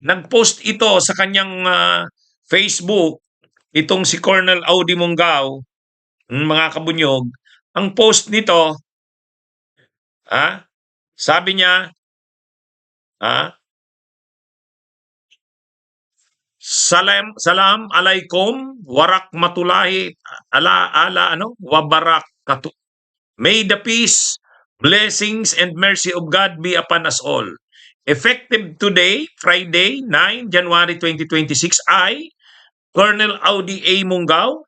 Nag-post ito sa kanyang Facebook, itong si Colonel Audi Munggaw, mga kabunyog. Ang post nito, sabi niya, salam alaikum warakmatullahi wabarakatuh. May the peace, blessings, and mercy of God be upon us all. Effective today, Friday, 9 January 2026, I, Colonel Audi A. Munggaw,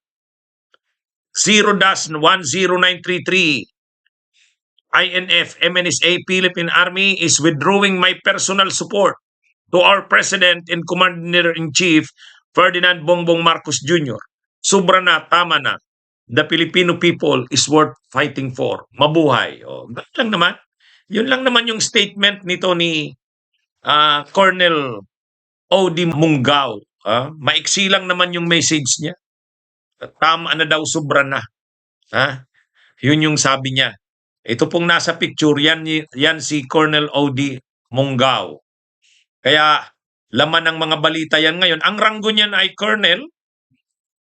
0-10933, INF MNSA Philippine Army is withdrawing my personal support to our President and Commander-in-Chief Ferdinand Bongbong Marcos Jr. Sobra na, tama na. The Filipino people is worth fighting for. Mabuhay. Ganun lang naman. Yun lang naman yung statement nito ni Colonel Audi Munggaw. Maiksi lang naman yung message niya. Tama na daw, sobra na. Yun yung sabi niya. Ito pong nasa picture, yan si Colonel Audi Munggaw. Kaya laman ng mga balita yan ngayon. Ang ranggo niyan ay Colonel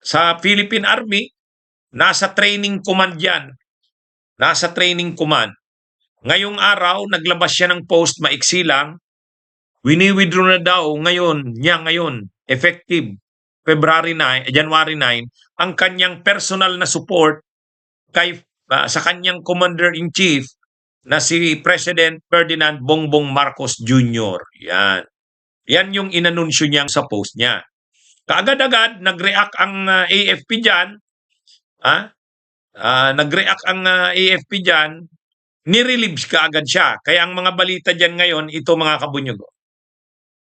sa Philippine Army. Nasa training command yan. Nasa training command. Ngayong araw, naglabas siya ng post, maiksi lang. Wini-withdraw na daw ngayon, effective January 9, ang kanyang personal na support sa kanyang Commander-in-Chief na si President Ferdinand Bongbong Marcos Jr. Yan. Yan yung inanunsyo niya sa post niya. Kaagad-agad, nag-react ang AFP dyan. Nag-react ang AFP dyan. Nirelieve kaagad siya. Kaya ang mga balita dyan ngayon, ito mga kabunyog.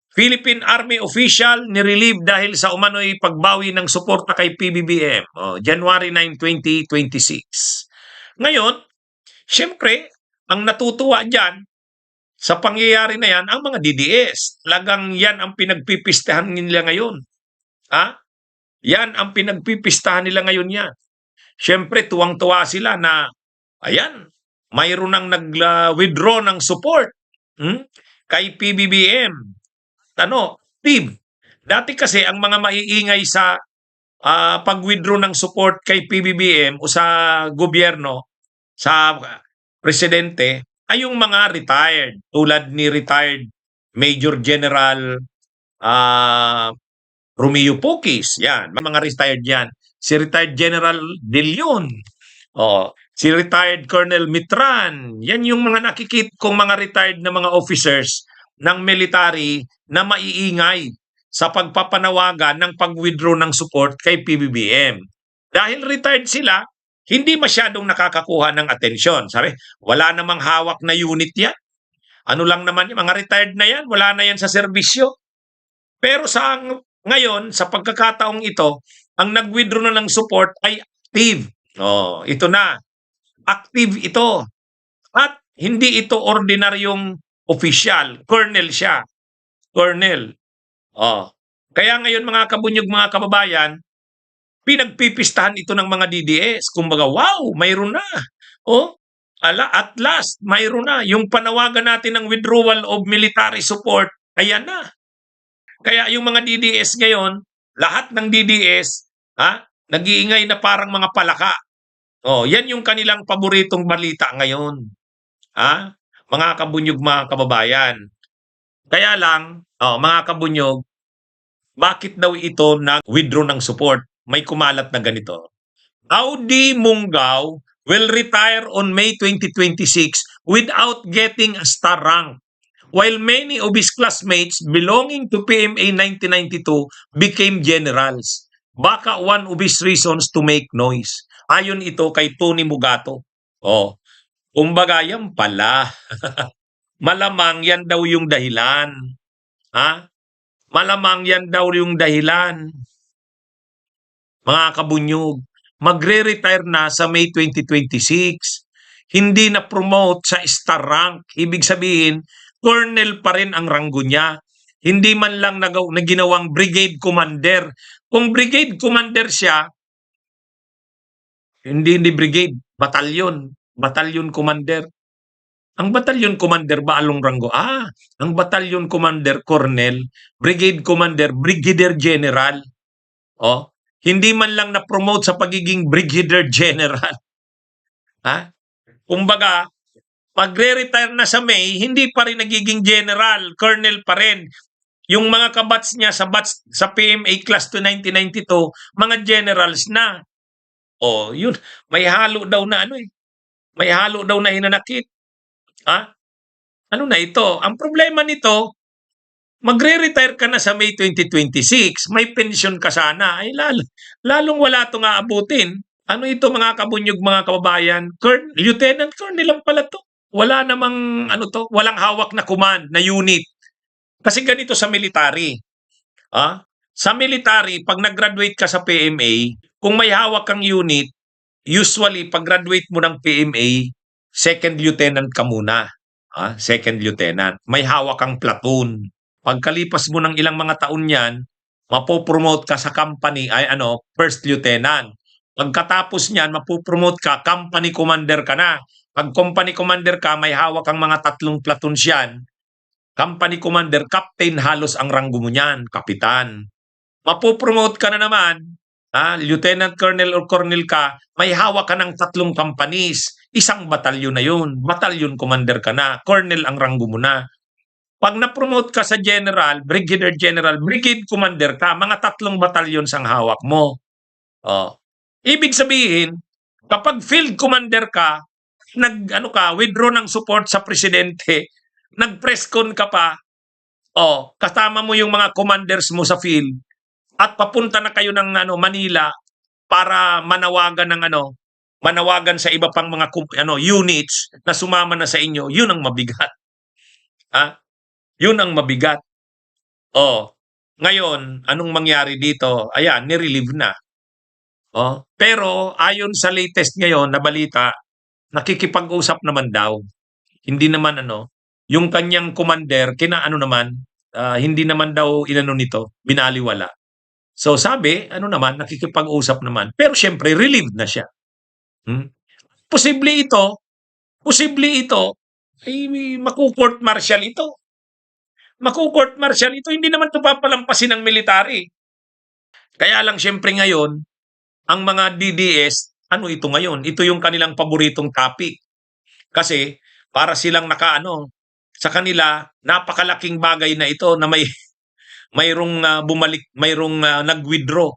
Philippine Army official nirelieve dahil sa umano'y pagbawi ng suporta kay PBBM. January 9, 2026. Ngayon, siyempre, ang natutuwa dyan, sa pangyayari na yan, ang mga DDS. Talagang yan ang pinagpipistahan nila ngayon. Yan ang pinagpipistahan nila ngayon yan. Siyempre, tuwang-tuwa sila na, ayan, mayroon nang nag-withdraw ng support kay PBBM. Team. Dati kasi, ang mga maiingay sa pag-withdraw ng support kay PBBM o sa gobyerno, sa presidente, ay yung mga retired, tulad ni retired Major General Romeo Poquis, yan, mga retired yan. Si retired General De Leon, si retired Colonel Mitran, yan yung mga nakikita kong mga retired na mga officers ng military na maiingay sa pagpapanawagan ng pag-withdraw ng support kay PBBM. Dahil retired sila, hindi masyadong nakakakuha ng atensyon. Sabi, wala namang hawak na unit yan. Ano lang naman yung mga retired na yan, wala na yan sa serbisyo. Pero ngayon, sa pagkakataong ito, ang nag-withdraw na ng support ay active. Ito na. Active ito. At hindi ito ordinaryong official. Colonel siya. Colonel. Kaya ngayon mga kabunyog, mga kababayan, pinagpipistahan ito ng mga DDS. Kumbaga, wow, mayroon na. At last, mayroon na. Yung panawagan natin ng withdrawal of military support, ayan na. Kaya yung mga DDS ngayon, lahat ng DDS, nag-iingay na parang mga palaka. Yan yung kanilang paboritong balita ngayon. Mga kabunyog, mga kababayan. Kaya lang, mga kabunyog, bakit daw ito na-withdraw ng support? May kumalat na ganito. Audi Munggaw will retire on May 2026 without getting a star rank, while many of his classmates belonging to PMA 1992 became generals. Baka one of his reasons to make noise. Ayon ito kay Tony Mugato. Kumbaga yan pala. Malamang yan daw yung dahilan. Malamang yan daw yung dahilan. Mga kabunyog, magre-retire na sa May 2026. Hindi na promote sa star rank. Ibig sabihin, colonel pa rin ang ranggo niya. Hindi man lang na ginawang brigade commander. Kung brigade commander siya, hindi brigade, batalyon commander. Ang batalyon commander ba anong ranggo? Ang batalyon commander, colonel, brigade commander, brigadier general. Oh, hindi man lang na-promote sa pagiging brigadier general. Ha? Kumbaga, magre-retire na sa May, hindi pa rin nagiging general, colonel pa rin. Yung mga kabats niya sa batch sa PMA class to 1992, mga generals na. Oh, yun, may halo daw na ano eh. May halo daw na hinanakit. Ha? Ano na ito? Ang problema nito, magre-retire ka na sa May 2026, may pensyon ka sana, ay lalong wala itong aabutin. Ano ito mga kabunyog, mga kababayan? Lieutenant Colonel lang pala to. Wala namang ano to, walang hawak na command, na unit. Kasi ganito sa military. Sa military, pag nag-graduate ka sa PMA, kung may hawak kang unit, usually pag graduate mo ng PMA, second lieutenant ka muna. Second lieutenant. May hawak kang platoon. Pagkalipas mo ng ilang mga taon yan, mapopromote ka sa company ay first lieutenant. Pagkatapos niyan, mapopromote ka, company commander ka na. Pag company commander ka, may hawak kang mga 3 platoons yan. Company commander, captain halos ang ranggo mo niyan, kapitan. Mapopromote ka na naman, lieutenant colonel or colonel ka, may hawak ka ng 3 companies. Isang batalyon na yun. Batalyon commander ka na. Colonel ang ranggo mo na. Pag na-promote ka sa general, brigadier general, brigade commander ka, mga 3 batalyon ang hawak mo. Ibig sabihin, kapag field commander ka, withdraw ng support sa presidente, nag-press con ka pa, kasama mo yung mga commanders mo sa field, at papunta na kayo ng Manila para manawagan sa iba pang mga units na sumama na sa inyo, yun ang mabigat. Yun ang mabigat. Ngayon, anong mangyari dito? Ayan, nirelieve na. Pero ayon sa latest ngayon na balita, nakikipag-usap naman daw. Hindi naman yung kanyang commander, hindi naman daw nito, binaliwala. So sabi, nakikipag-usap naman. Pero syempre, relieved na siya. Posible ito, ay maku-court martial ito. Maku-court martial ito, hindi naman ito papalampasin ng military. Kaya lang syempre ngayon, ang mga DDS, ito ngayon? Ito yung kanilang paboritong topic. Kasi para silang sa kanila, napakalaking bagay na ito na mayroong nag-withdraw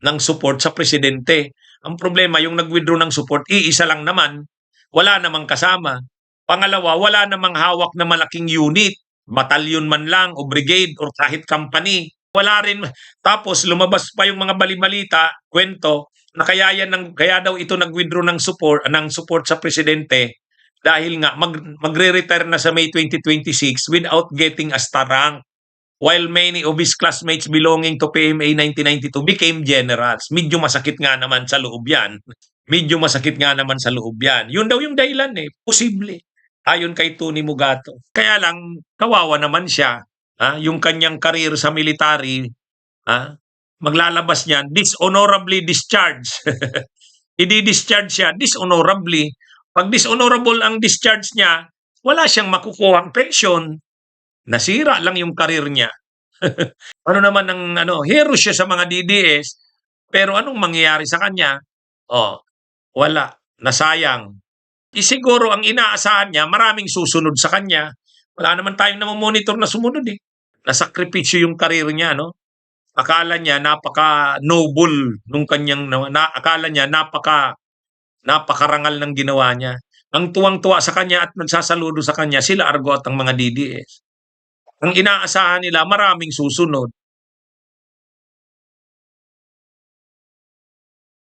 ng support sa presidente. Ang problema, yung nag-withdraw ng support, iisa lang naman, wala namang kasama. Pangalawa, wala namang hawak na malaking unit, batalyon man lang o brigade o kahit company. Wala rin. Tapos lumabas pa yung mga balibalita, kwento, na kaya daw ito nag-withdraw ng support sa presidente dahil nga magre-retire na sa May 2026 without getting a star rank, while many of his classmates belonging to PMA 1992 became generals. Medyo masakit nga naman sa loob yan. Yun daw yung dahilan posible. Ayon kay Tony Mugato. Kaya lang, kawawa naman siya. Yung kanyang career sa military, maglalabas niyan, dishonorably discharged. I-discharge siya dishonorably. Pag dishonorable ang discharge niya, wala siyang makukuhang pension. Nasira lang yung career niya. Hero siya sa mga DDS, pero anong mangyayari sa kanya? Wala, nasayang. Siguro ang inaasahan niya, maraming susunod sa kanya. Wala naman tayong namomonitor na sumunod Nasakripisyo yung career niya, Akala niya napaka-noble nung kanyang akala niya napakarangal ng ginawa niya. Ang tuwang-tuwa sa kanya at nagsasaludo sa kanya sila Argo at ang mga DDS. Ang inaasahan nila maraming susunod.